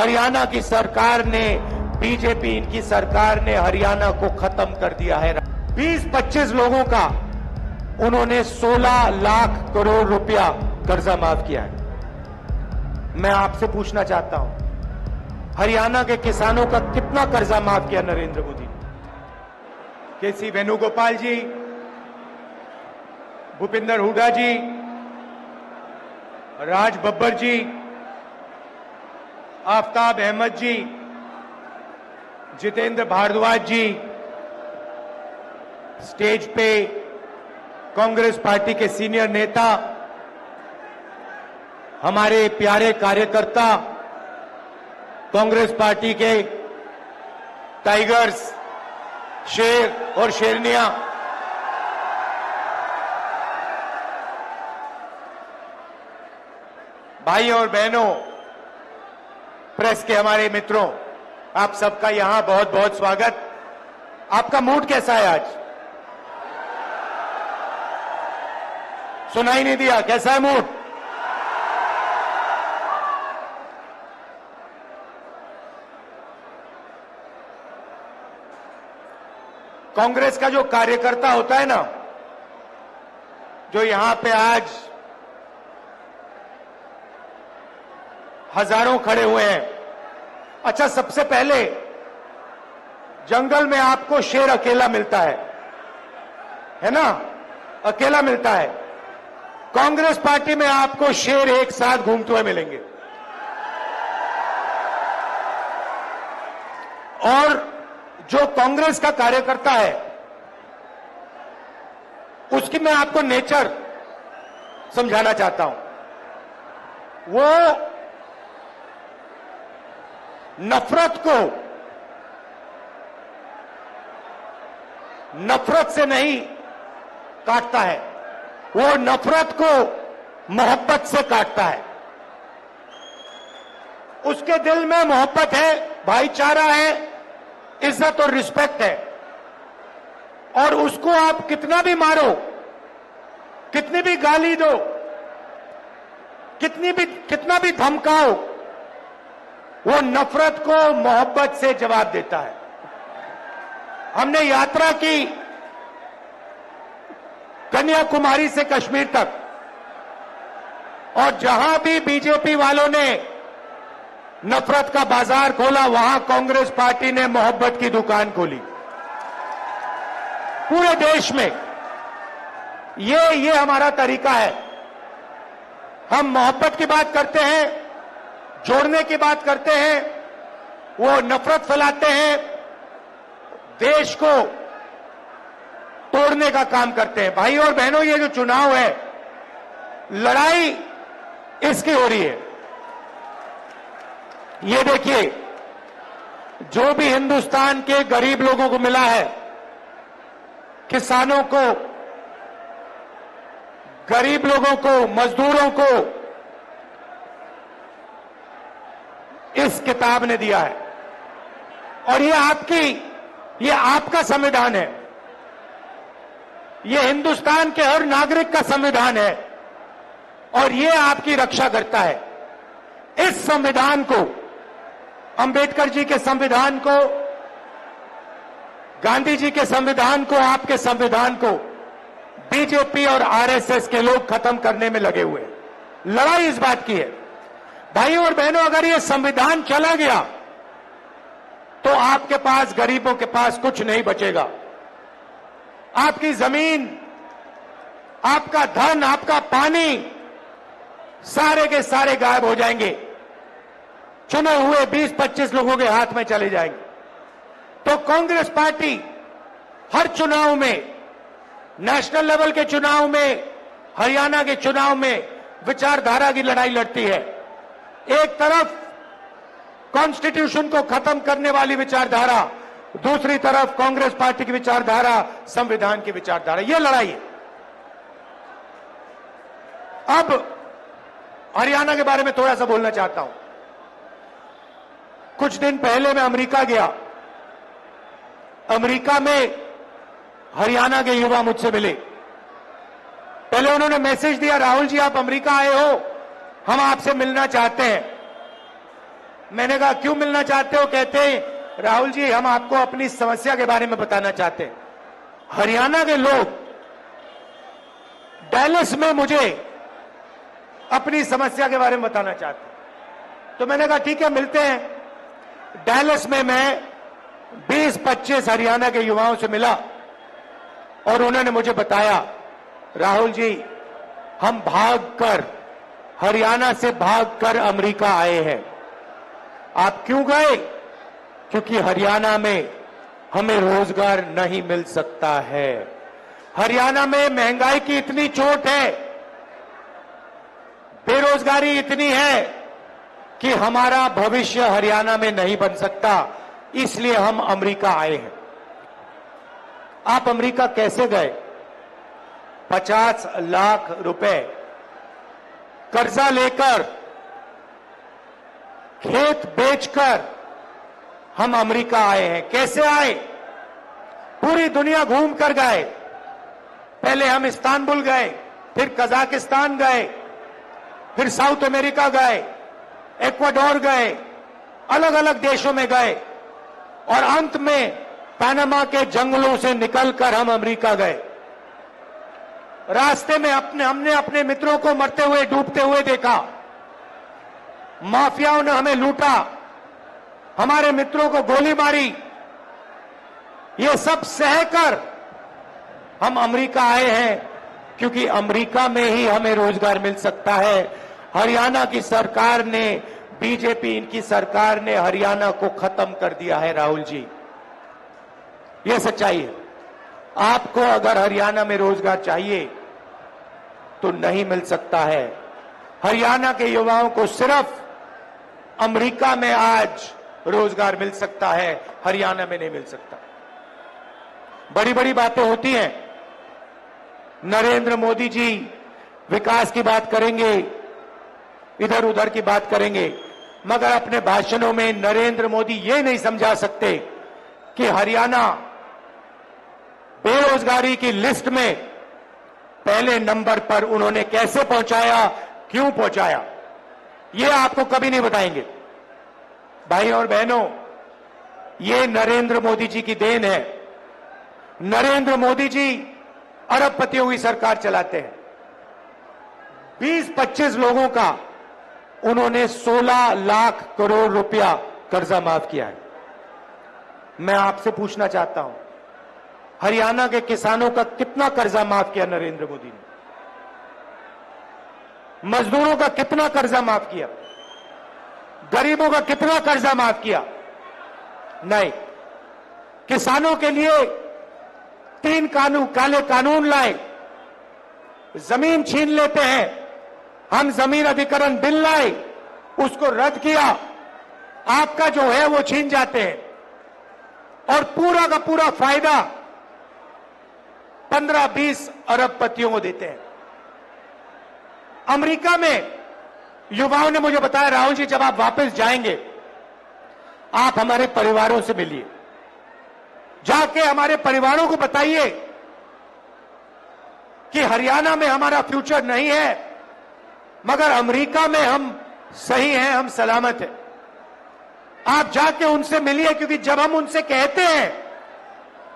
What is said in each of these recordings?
हरियाणा की सरकार ने, बीजेपी इनकी सरकार ने हरियाणा को खत्म कर दिया है। 20-25 लोगों का उन्होंने 16 लाख करोड़ रुपया कर्जा माफ किया है। मैं आपसे पूछना चाहता हूं, हरियाणा के किसानों का कितना कर्जा माफ किया नरेंद्र मोदी ने? केसी वेणुगोपाल जी, भूपिंदर हुड्डा जी, राज बब्बर जी, आफ्ताब अहमद जी, जितेंद्र भारद्वाज जी, स्टेज पे कांग्रेस पार्टी के सीनियर नेता, हमारे प्यारे कार्यकर्ता, कांग्रेस पार्टी के टाइगर्स, शेर और शेरनियां, भाई और बहनों, प्रेस के हमारे मित्रों, आप सबका यहां बहुत बहुत स्वागत। आपका मूड कैसा है आज? सुनाई नहीं दिया, कैसा है मूड? कांग्रेस का जो कार्यकर्ता होता है ना, जो यहां पे आज हजारों खड़े हुए हैं। अच्छा, सबसे पहले जंगल में आपको शेर अकेला मिलता है ना? अकेला मिलता है। कांग्रेस पार्टी में आपको शेर एक साथ घूमते हुए मिलेंगे। और जो कांग्रेस का कार्यकर्ता है, उसकी मैं आपको नेचर समझाना चाहता हूं। वो नफरत से नहीं काटता है, वो नफरत को मोहब्बत से काटता है। उसके दिल में मोहब्बत है, भाईचारा है, इज्जत और रिस्पेक्ट है। और उसको आप कितना भी मारो, कितनी भी गाली दो, कितना भी धमकाओ, वो नफरत को मोहब्बत से जवाब देता है। हमने यात्रा की कन्याकुमारी से कश्मीर तक, और जहां भी बीजेपी वालों ने नफरत का बाजार खोला, वहां कांग्रेस पार्टी ने मोहब्बत की दुकान खोली। पूरे देश में ये हमारा तरीका है। हम मोहब्बत की बात करते हैं, जोड़ने की बात करते हैं, वो नफरत फैलाते हैं, देश को तोड़ने का काम करते हैं। भाई और बहनों, ये जो चुनाव है, लड़ाई इसकी हो रही है। ये देखिए, जो भी हिंदुस्तान के गरीब लोगों को मिला है, किसानों को, गरीब लोगों को, मजदूरों को इस किताब ने दिया है। और ये आपका संविधान है, ये हिंदुस्तान के हर नागरिक का संविधान है, और ये आपकी रक्षा करता है। इस संविधान को, अंबेडकर जी के संविधान को, गांधी जी के संविधान को, आपके संविधान को बीजेपी और आरएसएस के लोग खत्म करने में लगे हुए हैं। लड़ाई इस बात की है। भाई और बहनों, अगर ये संविधान चला गया तो आपके पास, गरीबों के पास कुछ नहीं बचेगा। आपकी जमीन, आपका धन, आपका पानी, सारे के सारे गायब हो जाएंगे, चुने हुए 20-25 लोगों के हाथ में चले जाएंगे। तो कांग्रेस पार्टी हर चुनाव में, नेशनल लेवल के चुनाव में, हरियाणा के चुनाव में विचारधारा की लड़ाई लड़ती है। एक तरफ कॉन्स्टिट्यूशन को खत्म करने वाली विचारधारा, दूसरी तरफ कांग्रेस पार्टी की विचारधारा, संविधान की विचारधारा, यह लड़ाई है। अब हरियाणा के बारे में थोड़ा सा बोलना चाहता हूं। कुछ दिन पहले मैं अमेरिका गया। अमेरिका में हरियाणा के युवा मुझसे मिले। पहले उन्होंने मैसेज दिया, राहुल जी आप अमेरिका आए हो, हम आपसे मिलना चाहते हैं। मैंने कहा क्यों मिलना चाहते हो? कहते राहुल जी हम आपको अपनी समस्या के बारे में बताना चाहते हैं। हरियाणा के लोग डैलस में मुझे अपनी समस्या के बारे में बताना चाहते हैं। तो मैंने कहा ठीक है मिलते हैं। डैलस में मैं 20-25 हरियाणा के युवाओं से मिला और उन्होंने मुझे बताया राहुल जी हम भागकर हरियाणा से भागकर अमेरिका आए हैं। आप क्यों गए? क्योंकि हरियाणा में हमें रोजगार नहीं मिल सकता है। हरियाणा में महंगाई की इतनी चोट है, बेरोजगारी इतनी है कि हमारा भविष्य हरियाणा में नहीं बन सकता, इसलिए हम अमेरिका आए हैं। आप अमेरिका कैसे गए? 50 लाख रुपए कर्जा लेकर, खेत बेचकर हम अमेरिका आए हैं। कैसे आए? पूरी दुनिया घूम कर गए। पहले हम इस्तांबुल गए, फिर कजाकिस्तान गए, फिर साउथ अमेरिका गए, इक्वाडोर गए, अलग अलग देशों में गए और अंत में पनामा के जंगलों से निकलकर हम अमेरिका गए। रास्ते में हमने अपने मित्रों को मरते हुए डूबते हुए देखा। माफियाओं ने हमें लूटा, हमारे मित्रों को गोली मारी। ये सब सहकर हम अमेरिका आए हैं क्योंकि अमेरिका में ही हमें रोजगार मिल सकता है। हरियाणा की सरकार ने, बीजेपी इनकी सरकार ने हरियाणा को खत्म कर दिया है राहुल जी। यह सच्चाई है। आपको अगर हरियाणा में रोजगार चाहिए तो नहीं मिल सकता है। हरियाणा के युवाओं को सिर्फ अमेरिका में आज रोजगार मिल सकता है, हरियाणा में नहीं मिल सकता। बड़ी बड़ी बातें होती हैं। नरेंद्र मोदी जी विकास की बात करेंगे, इधर उधर की बात करेंगे, मगर अपने भाषणों में नरेंद्र मोदी ये नहीं समझा सकते कि हरियाणा बेरोजगारी की लिस्ट में पहले नंबर पर उन्होंने कैसे पहुंचाया, क्यों पहुंचाया, ये आपको कभी नहीं बताएंगे। भाई और बहनों, ये नरेंद्र मोदी जी की देन है। नरेंद्र मोदी जी अरबपतियों की सरकार चलाते हैं। 20-25 लोगों का उन्होंने 16 लाख करोड़ रुपया कर्जा माफ किया है। मैं आपसे पूछना चाहता हूं, हरियाणा के किसानों का कितना कर्जा माफ किया नरेंद्र मोदी ने? मजदूरों का कितना कर्जा माफ किया? गरीबों का कितना कर्जा माफ किया? नहीं। किसानों के लिए 3 काले कानून लाए, जमीन छीन लेते हैं। हम जमीन अधिग्रहण बिल लाए, उसको रद्द किया, आपका जो है वो छीन जाते हैं और पूरा का पूरा फायदा 15-20 अरबपतियों को देते हैं। अमेरिका में युवाओं ने मुझे बताया राहुल जी जब आप वापस जाएंगे आप हमारे परिवारों से मिलिए, जाके हमारे परिवारों को बताइए कि हरियाणा में हमारा फ्यूचर नहीं है मगर अमेरिका में हम सही हैं, हम सलामत हैं। आप जाके उनसे मिलिए, क्योंकि जब हम उनसे कहते हैं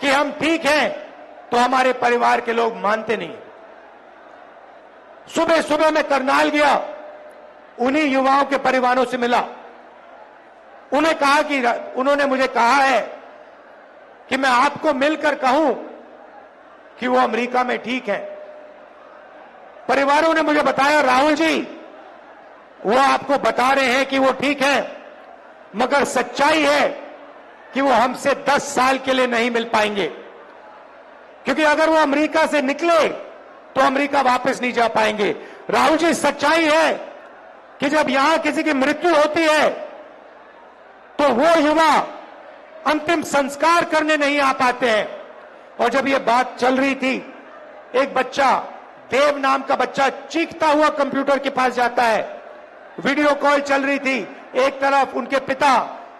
कि हम ठीक हैं तो हमारे परिवार के लोग मानते नहीं। सुबह सुबह मैं करनाल गया, उन्हीं युवाओं के परिवारों से मिला। उन्हें कहा कि उन्होंने मुझे कहा है कि मैं आपको मिलकर कहूं कि वो अमेरिका में ठीक है। परिवारों ने मुझे बताया राहुल जी वो आपको बता रहे हैं कि वो ठीक है, मगर सच्चाई है कि वो हमसे 10 साल के लिए नहीं मिल पाएंगे, क्योंकि अगर वो अमेरिका से निकले तो अमेरिका वापस नहीं जा पाएंगे। राहुल जी सच्चाई है कि जब यहां किसी की मृत्यु होती है तो वो युवा अंतिम संस्कार करने नहीं आ पाते हैं। और जब ये बात चल रही थी, एक बच्चा, देव नाम का बच्चा, चीखता हुआ कंप्यूटर के पास जाता है। वीडियो कॉल चल रही थी, एक तरफ उनके पिता,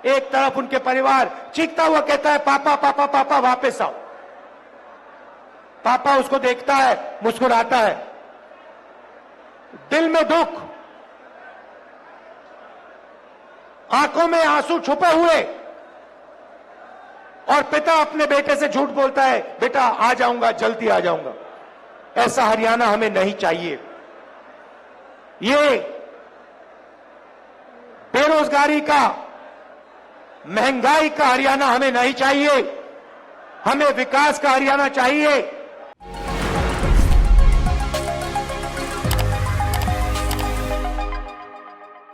एक तरफ उनके परिवार, चीखता हुआ कहता है पापा पापा पापा वापस आओ। पापा उसको देखता है, मुस्कुराता है, दिल में दुख, आंखों में आंसू छुपे हुए, और पिता अपने बेटे से झूठ बोलता है, बेटा आ जाऊंगा, जल्दी आ जाऊंगा। ऐसा हरियाणा हमें नहीं चाहिए। ये बेरोजगारी का, महंगाई का हरियाणा हमें नहीं चाहिए। हमें विकास का हरियाणा चाहिए।